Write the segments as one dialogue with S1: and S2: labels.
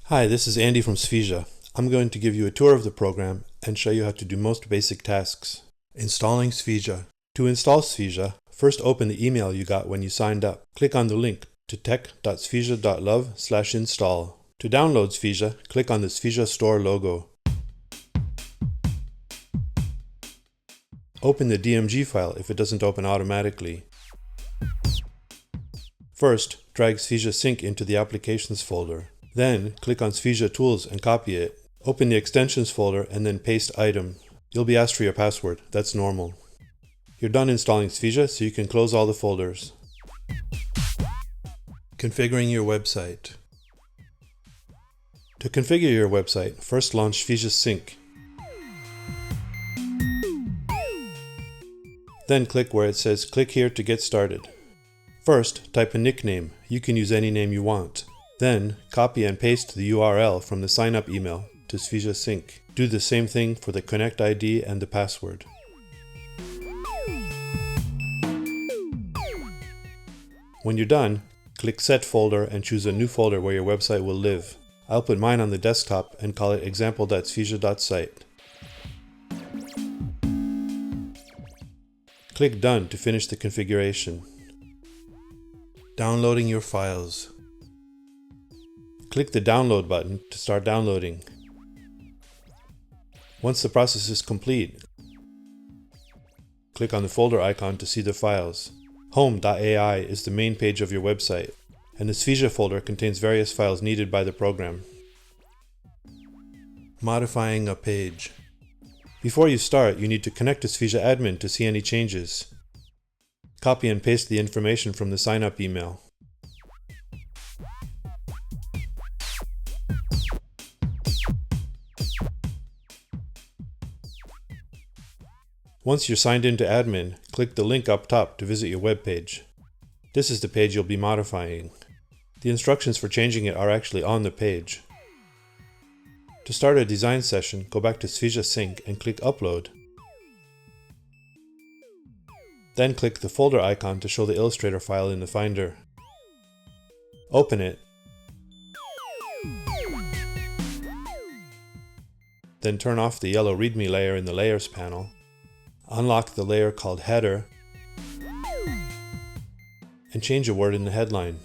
S1: Hi, this is Andy from Svija. I'm going to give you a tour of the program and show you how to do most basic tasks. Installing Svija. To install Svija, first open the email you got when you signed up. Click on the link to tech.svija.love/install. To download Svija, click on the Svija Store logo. Open the DMG file if it doesn't open automatically. First, drag Svija Sync into the Applications folder. Then, click on Svija Tools and copy it. Open the Extensions folder and then paste item. You'll be asked for your password. That's normal. You're done installing Svija, so you can close all the folders. Configuring your website. To configure your website, first launch Svija Sync. Then click where it says click here to get started. First, type a nickname. You can use any name you want. Then, copy and paste the URL from the sign-up email to Svija Sync. Do the same thing for the Connect ID and the password. When you're done, click Set Folder and choose a new folder where your website will live. I'll put mine on the desktop and call it example.svija.site. Click Done to finish the configuration. Downloading your files. Click the Download button to start downloading. Once the process is complete, click on the folder icon to see the files. Home.ai is the main page of your website, and the Svija folder contains various files needed by the program. Modifying a page. Before you start, you need to connect to Svija admin to see any changes. Copy and paste the information from the sign-up email. Once you're signed into admin, click the link up top to visit your web page. This is the page you'll be modifying. The instructions for changing it are actually on the page. To start a design session, go back to Svija Sync and click Upload. Then click the folder icon to show the Illustrator file in the Finder. Open it. Then turn off the yellow README layer in the Layers panel. Unlock the layer called Header and change a word in the headline.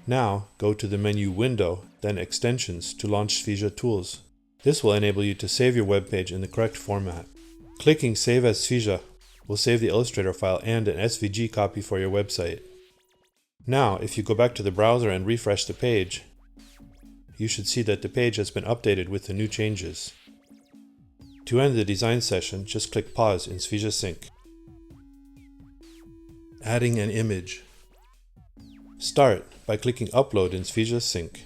S1: Now go to the menu Window, then Extensions to launch Svija Tools. This will enable you to save your web page in the correct format. Clicking Save as Svija will save the Illustrator file and an SVG copy for your website. Now, if you go back to the browser and refresh the page, you should see that the page has been updated with the new changes. To end the design session, just click Pause in Svija Sync. Adding an image. Start by clicking Upload in Svija Sync.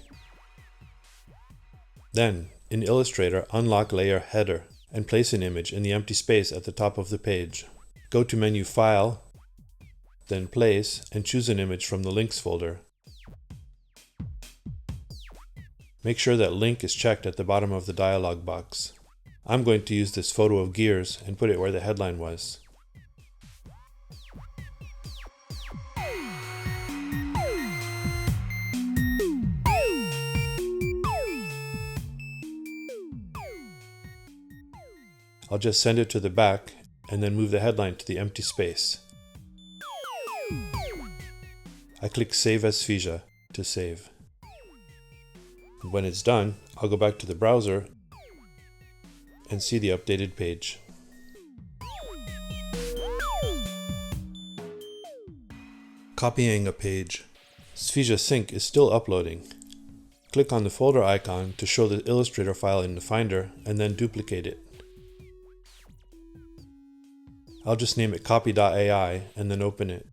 S1: Then, in Illustrator, unlock layer Header and place an image in the empty space at the top of the page. Go to menu File, then Place, and choose an image from the Links folder. Make sure that Link is checked at the bottom of the dialog box. I'm going to use this photo of gears and put it where the headline was. I'll just send it to the back and then move the headline to the empty space. I click Save as Svija to save. When it's done, I'll go back to the browser and see the updated page. Copying a page. Svija Sync is still uploading. Click on the folder icon to show the Illustrator file in the Finder and then duplicate it. I'll just name it copy.ai and then open it.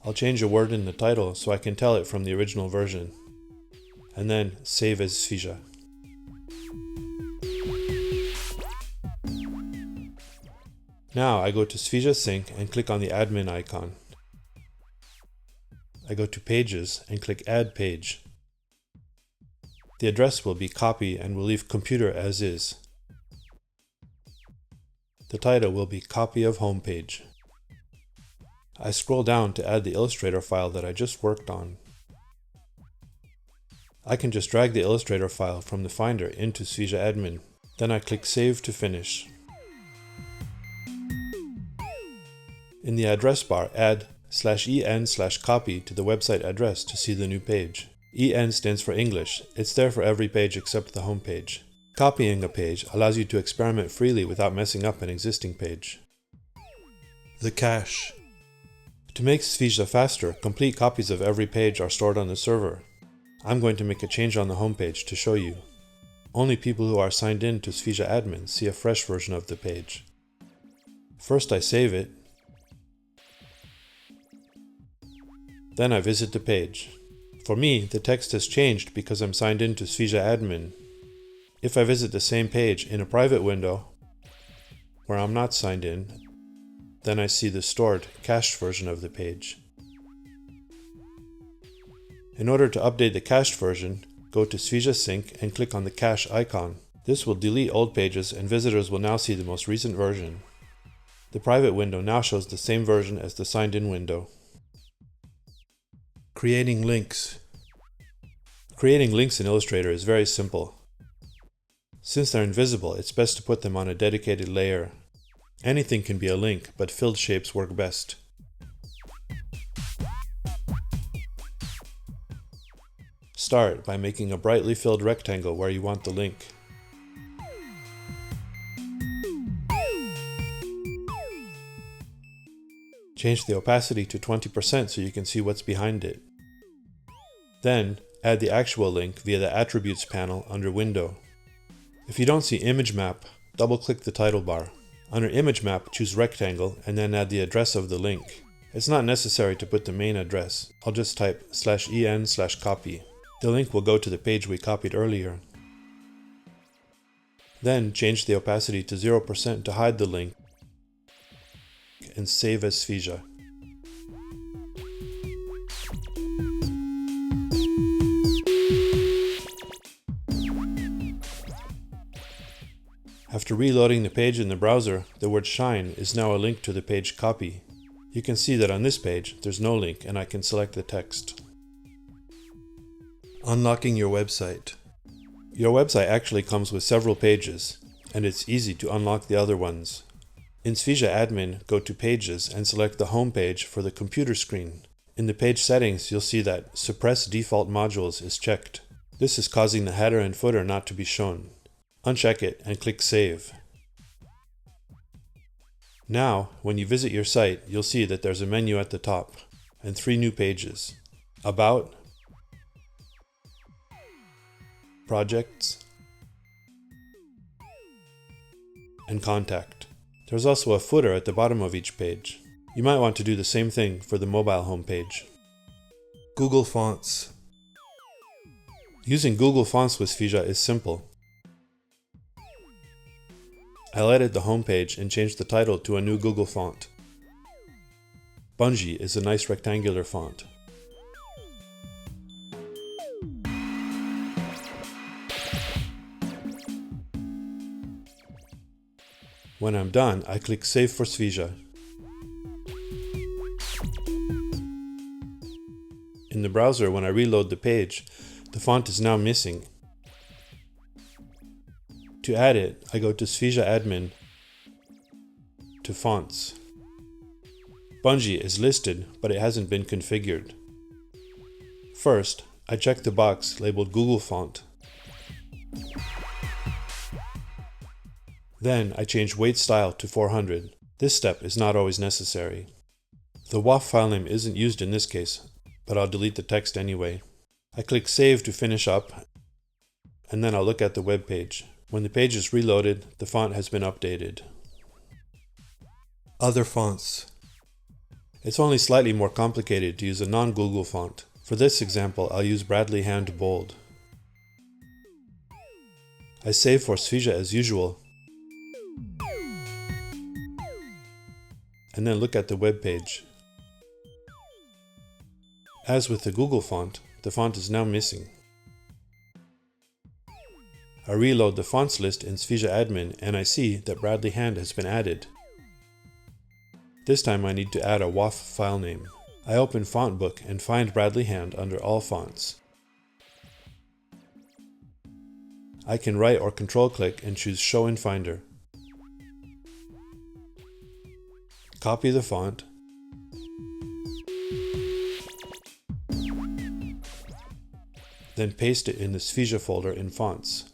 S1: I'll change a word in the title so I can tell it from the original version. And then save as Svija. Now I go to Svija Sync and click on the admin icon. I go to Pages and click Add Page. The address will be copy and we'll leave computer as is. The title will be Copy of Homepage. I scroll down to add the Illustrator file that I just worked on. I can just drag the Illustrator file from the Finder into Svija Admin. Then I click Save to finish. In the address bar, add /en/copy to the website address to see the new page. EN stands for English. It's there for every page except the home page. Copying a page allows you to experiment freely without messing up an existing page. The cache. To make Svija faster, complete copies of every page are stored on the server. I'm going to make a change on the home page to show you. Only people who are signed in to Svija Admin see a fresh version of the page. First I save it. Then I visit the page. For me, the text has changed because I'm signed in to Svija Admin. If I visit the same page in a private window, where I'm not signed in, then I see the stored, cached version of the page. In order to update the cached version, go to Svija Sync and click on the cache icon. This will delete old pages and visitors will now see the most recent version. The private window now shows the same version as the signed in window. Creating links. Creating links in Illustrator is very simple. Since they're invisible, it's best to put them on a dedicated layer. Anything can be a link, but filled shapes work best. Start by making a brightly filled rectangle where you want the link. Change the opacity to 20% so you can see what's behind it. Then, add the actual link via the Attributes panel under Window. If you don't see Image Map, double-click the title bar. Under Image Map, choose Rectangle and then add the address of the link. It's not necessary to put the main address. I'll just type /en/copy. The link will go to the page we copied earlier. Then change the opacity to 0% to hide the link and save as Svija. After reloading the page in the browser, the word Shine is now a link to the page copy. You can see that on this page, there's no link and I can select the text. Unlocking your website. Your website actually comes with several pages, and it's easy to unlock the other ones. In Svija Admin, go to Pages and select the home page for the computer screen. In the page settings, you'll see that Suppress Default Modules is checked. This is causing the header and footer not to be shown. Uncheck it and click Save. Now, when you visit your site, you'll see that there's a menu at the top and 3 new pages: About, Projects, and Contact. There's also a footer at the bottom of each page. You might want to do the same thing for the mobile homepage. Google Fonts. Using Google Fonts with Svija is simple. I'll edit the homepage and change the title to a new Google font. Bungee is a nice rectangular font. When I'm done, I click Save for Svija. In the browser, when I reload the page, the font is now missing. To add it, I go to Svija Admin, to Fonts. Bungee is listed, but it hasn't been configured. First, I check the box labeled Google Font. Then I change weight style to 400. This step is not always necessary. The WAF file name isn't used in this case, but I'll delete the text anyway. I click Save to finish up, and then I'll look at the web page. When the page is reloaded, the font has been updated. Other fonts. It's only slightly more complicated to use a non-Google font. For this example, I'll use Bradley Hand Bold. I save for Svija as usual, and then look at the web page. As with the Google font, the font is now missing. I reload the fonts list in Svija Admin and I see that Bradley Hand has been added. This time I need to add a WAF file name. I open Font Book and find Bradley Hand under All Fonts. I can right or control click and choose Show in Finder. Copy the font. Then paste it in the Svija folder in Fonts.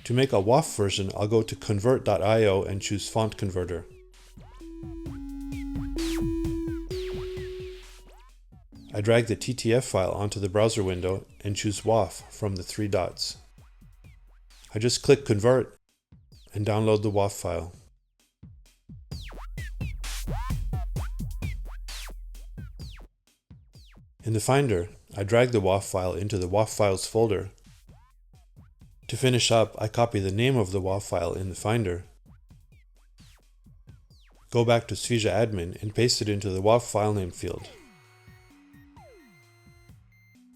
S1: To make a WAF version, I'll go to convert.io and choose Font Converter. I drag the TTF file onto the browser window and choose WAF from the 3 dots. I just click Convert and download the WAF file. In the Finder, I drag the WAF file into the WAF files folder. To finish up, I copy the name of the WAF file in the Finder, go back to Svija admin and paste it into the WAF file name field.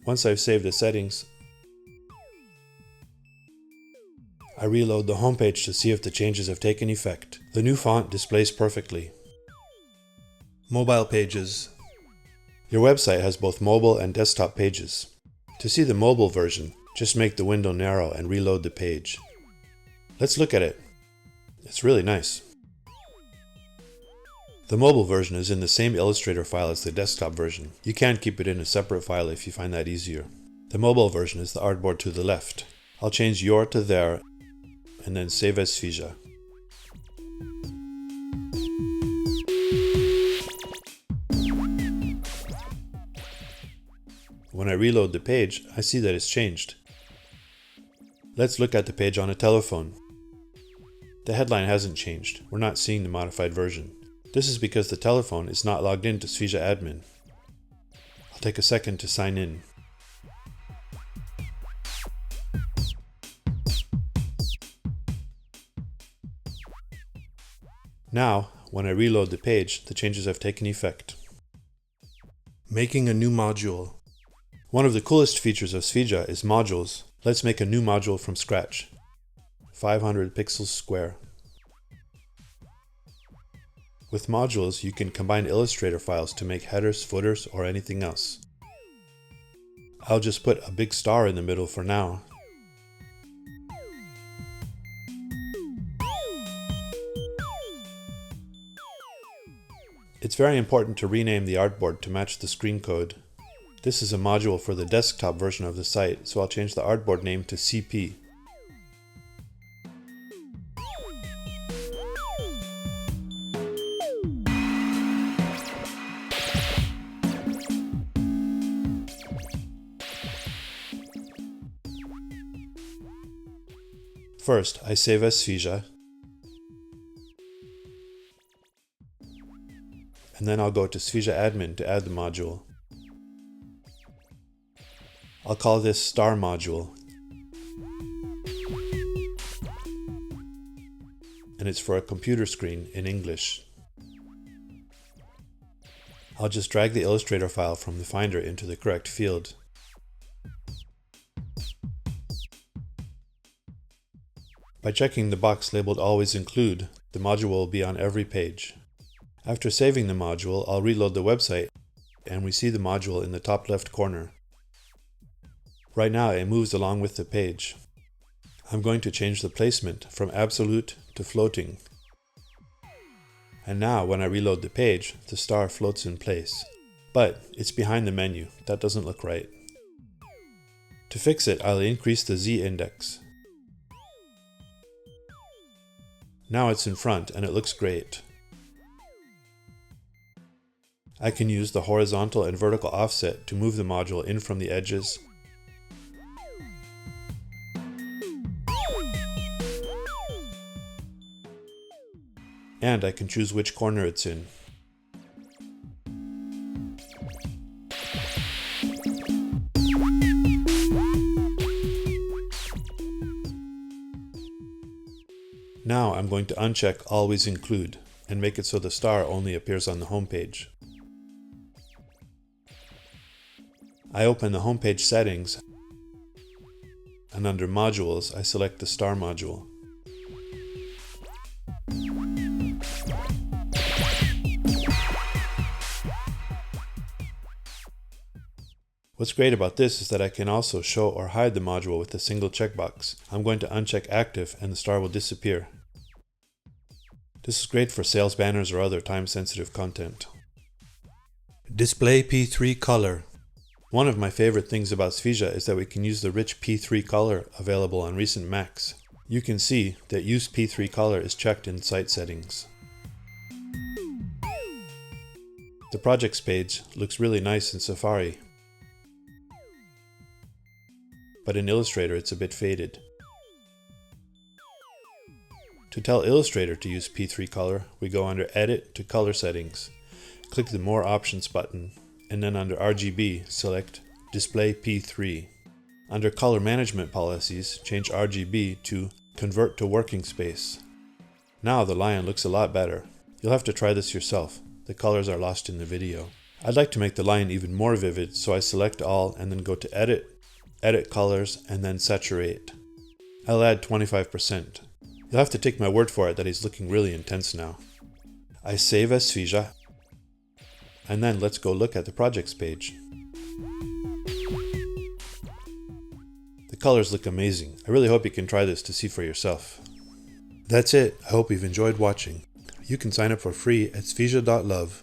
S1: Once I've saved the settings, I reload the homepage to see if the changes have taken effect. The new font displays perfectly. Mobile pages. Your website has both mobile and desktop pages. To see the mobile version, just make the window narrow and reload the page. Let's look at it. It's really nice. The mobile version is in the same Illustrator file as the desktop version. You can keep it in a separate file if you find that easier. The mobile version is the artboard to the left. I'll change your to there and then save as Svija. When I reload the page, I see that it's changed. Let's look at the page on a telephone. The headline hasn't changed. We're not seeing the modified version. This is because the telephone is not logged in to Svija admin. I'll take a second to sign in. Now, when I reload the page, the changes have taken effect. Making a new module. One of the coolest features of Svija is modules. Let's make a new module from scratch. 500 pixels square. With modules, you can combine Illustrator files to make headers, footers, or anything else. I'll just put a big star in the middle for now. It's very important to rename the artboard to match the screen code. This is a module for the desktop version of the site, so I'll change the artboard name to CP. First, I save as Svija, and then I'll go to Svija admin to add the module. I'll call this Star module, and it's for a computer screen in English. I'll just drag the Illustrator file from the Finder into the correct field. By checking the box labeled Always Include, the module will be on every page. After saving the module, I'll reload the website, and we see the module in the top left corner. Right now it moves along with the page. I'm going to change the placement from absolute to floating. And now when I reload the page, the star floats in place. But it's behind the menu. That doesn't look right. To fix it, I'll increase the Z index. Now it's in front and it looks great. I can use the horizontal and vertical offset to move the module in from the edges. And I can choose which corner it's in. Now I'm going to uncheck Always Include and make it so the star only appears on the home page. I open the homepage settings, and under Modules, I select the Star module. What's great about this is that I can also show or hide the module with a single checkbox. I'm going to uncheck active and the star will disappear. This is great for sales banners or other time-sensitive content. Display P3 color. One of my favorite things about Svija is that we can use the rich P3 color available on recent Macs. You can see that Use P3 color is checked in Site Settings. The projects page looks really nice in Safari, but in Illustrator it's a bit faded. To tell Illustrator to use P3 color, we go under Edit to Color Settings, click the More Options button, and then under RGB, select Display P3. Under Color Management Policies, change RGB to Convert to Working Space. Now the lion looks a lot better. You'll have to try this yourself. The colors are lost in the video. I'd like to make the lion even more vivid, so I select all and then go to Edit, Edit Colors, and then Saturate. I'll add 25%. You'll have to take my word for it that he's looking really intense now. I save as Svija, and then let's go look at the projects page. The colors look amazing. I really hope you can try this to see for yourself. That's it. I hope you've enjoyed watching. You can sign up for free at svija.love.